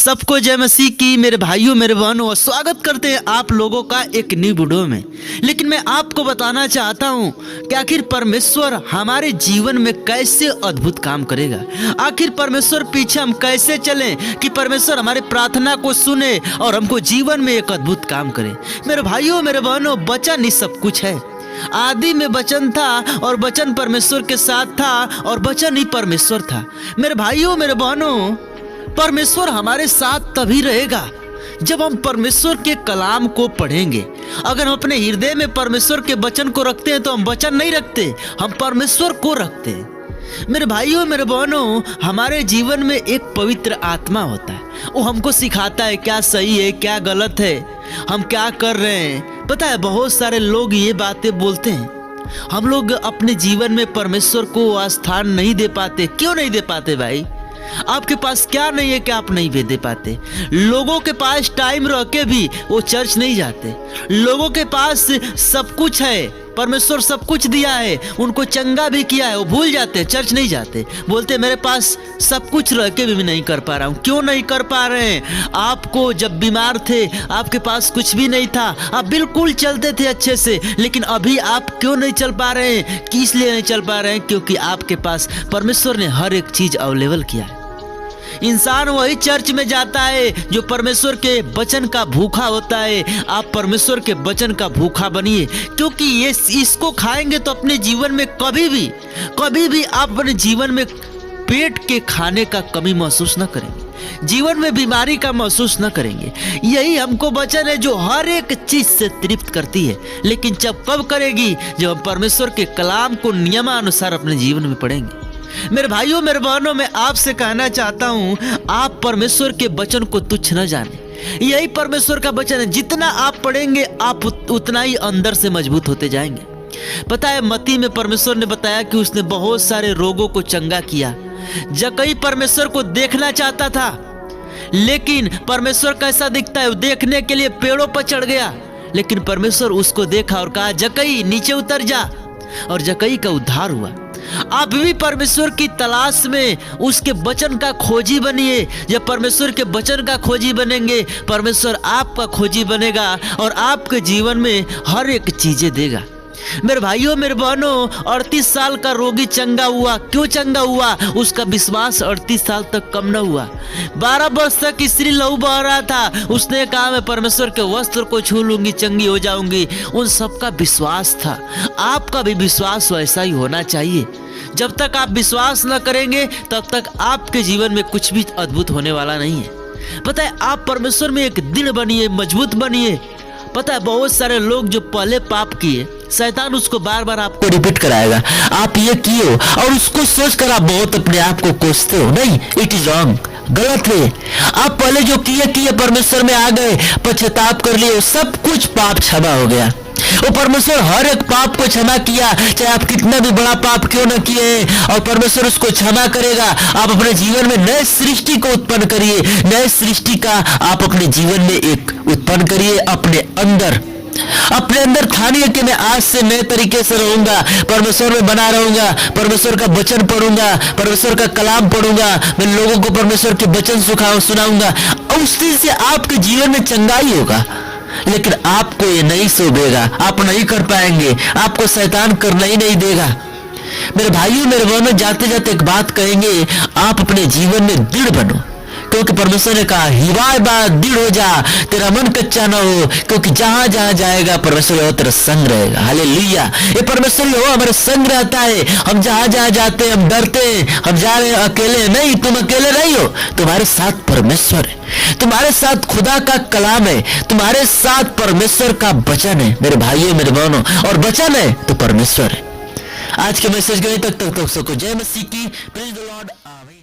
सबको जय मसीह की। मेरे भाइयों मेरे बहनों, स्वागत करते हैं आप लोगों का एक न्यू वीडियो में। लेकिन मैं आपको बताना चाहता हूं कि आखिर परमेश्वर हमारे जीवन में कैसे अद्भुत काम करेगा। आखिर परमेश्वर पीछे हम कैसे चलें कि परमेश्वर हमारे प्रार्थना को सुने और हमको जीवन में एक अद्भुत काम करे। मेरे भाइयों मेरे बहनों, वचन ही सब कुछ है। आदि में वचन था और वचन परमेश्वर के साथ था और वचन ही परमेश्वर था। मेरे भाइयों मेरे बहनों, परमेश्वर हमारे साथ तभी रहेगा जब हम परमेश्वर के कलाम को पढ़ेंगे। अगर हम अपने हृदय में परमेश्वर के वचन को रखते हैं तो हम वचन नहीं रखते, हम परमेश्वर को रखते हैं। मेरे भाइयों मेरे बहनों, हमारे जीवन में एक पवित्र आत्मा होता है। वो हमको सिखाता है क्या सही है क्या गलत है, हम क्या कर रहे हैं। पता है, बहुत सारे लोग ये बातें बोलते हैं। हम लोग अपने जीवन में परमेश्वर को स्थान नहीं दे पाते। क्यों नहीं दे पाते भाई? आपके पास क्या नहीं है कि आप नहीं दे पाते? लोगों के पास टाइम रह के भी वो चर्च नहीं जाते। लोगों के पास सब कुछ है, परमेश्वर सब कुछ दिया है, उनको चंगा भी किया है, वो भूल जाते, चर्च नहीं जाते। बोलते मेरे पास सब कुछ रह के भी नहीं कर पा रहा हूँ। क्यों नहीं कर पा रहे हैं? आपको जब बीमार थे आपके पास कुछ भी नहीं था, आप बिल्कुल चलते थे अच्छे से, लेकिन अभी आप क्यों नहीं चल पा रहे हैं? किस लिए नहीं चल पा रहे हैं? क्योंकि आपके पास परमेश्वर ने हर एक चीज अवेलेबल किया है। इंसान वही चर्च में जाता है जो परमेश्वर के वचन का भूखा होता है। आप परमेश्वर के वचन का भूखा बनिए, क्योंकि ये इसको खाएंगे तो अपने जीवन में कभी भी आप अपने जीवन में पेट के खाने का कमी महसूस न करेंगे, जीवन में बीमारी का महसूस न करेंगे। यही हमको वचन है जो हर एक चीज से तृप्त करती है। लेकिन जब कब करेगी? जब हम परमेश्वर के कलाम को नियमानुसार अपने जीवन में पढ़ेंगे। मेरे भाइयों मेरे बहनों, मैं आपसे कहना चाहता हूं, आप परमेश्वर के वचन को तुच्छ न जाने। यही परमेश्वर का वचन है, जितना आप पढ़ेंगे आप उतना ही अंदर से मजबूत होते जाएंगे। पता है, मत्ती में परमेश्वर ने बताया कि उसने बहुत सारे रोगों को चंगा किया। जक्कई परमेश्वर को देखना चाहता था, लेकिन परमेश्वर कैसा दिखता है? देखने के लिए पेड़ों पर चढ़ गया, लेकिन परमेश्वर उसको देखा और कहा जक्कई नीचे उतर जा, और जक्कई का उद्धार हुआ। आप भी परमेश्वर की तलाश में उसके वचन का खोजी बनिए। जब परमेश्वर के वचन का खोजी बनेंगे, परमेश्वर आपका खोजी बनेगा और आपके जीवन में हर एक चीजें देगा। मेरे भाइयों मेरे बहनों, 38 साल का रोगी चंगा हुआ। क्यों चंगा हुआ? उसका विश्वास 38 साल तक कम न हुआ। 12 वर्ष तक स्त्री लहू बह रहा था, उसने कहा मैं परमेश्वर के वस्त्र को छू लूंगी, चंगी हो जाऊंगी। उन सबका विश्वास था। आपका भी विश्वास वैसा ही होना चाहिए। जब तक आप विश्वास न करेंगे तब तक आपके जीवन में कुछ भी अद्भुत होने वाला नहीं है। पता है, आप परमेश्वर में एक दृढ़ बनिए, मजबूत बनिए। पता है, बहुत सारे लोग जो पहले पाप किए, शैतान उसको बार बार आपको रिपीट कराएगा, आप ये किए हो, और उसको सोचकर आप बहुत अपने आप को कोसते हो। नहीं, इट इज रॉन्ग, गलत है। आप पहले जो किए परमेश्वर में आ गए, पश्चाताप कर लिए, सब कुछ पाप क्षमा हो गया। वो परमेश्वर हर एक पाप को क्षमा किया, चाहे आप कितना भी बड़ा पाप क्यों न किए, और परमेश्वर उसको क्षमा करेगा। आप अपने जीवन में नए सृष्टि को उत्पन्न करिए, नए सृष्टि का आप अपने जीवन में एक उत्पन्न करिए। अपने अंदर ठानिए कि मैं आज से नए तरीके से रहूंगा, परमेश्वर में बना रहूंगा, परमेश्वर का वचन पढ़ूंगा, परमेश्वर का कलाम पढ़ूंगा, मैं लोगों को परमेश्वर के वचन सुनाऊंगा, और उस चीज से आपके जीवन में चंगाई होगा। लेकिन आपको ये नहीं शोभेगा, आप नहीं कर पाएंगे, आपको शैतान करना ही नहीं देगा। मेरे भाइयों मेरे बहनों, जाते जाते एक बात कहेंगे, आप अपने जीवन में दृढ़ बनो, क्योंकि परमेश्वर ने कहा हिवाए बात दृढ़ हो जा, तेरा मन कच्चा ना हो, क्योंकि जहां जहां जाएगा परमेश्वर हो तेरा संग रहेगा। हालेलुया। ये परमेश्वर हो हमारे संग रहता है। हम जहां जहां जाते हैं हम डरते हैं, हम जा रहे हैं अकेले नहीं, तुम अकेले नहीं हो, तुम्हारे साथ परमेश्वर है, तुम्हारे साथ खुदा का कलाम है, तुम्हारे साथ परमेश्वर का वचन है। मेरे भाइयों मेरे बहनों, और वचन है तो परमेश्वर है। आज के मैसेज के तक सबको जय मसीह की। Praise the Lord. आमीन।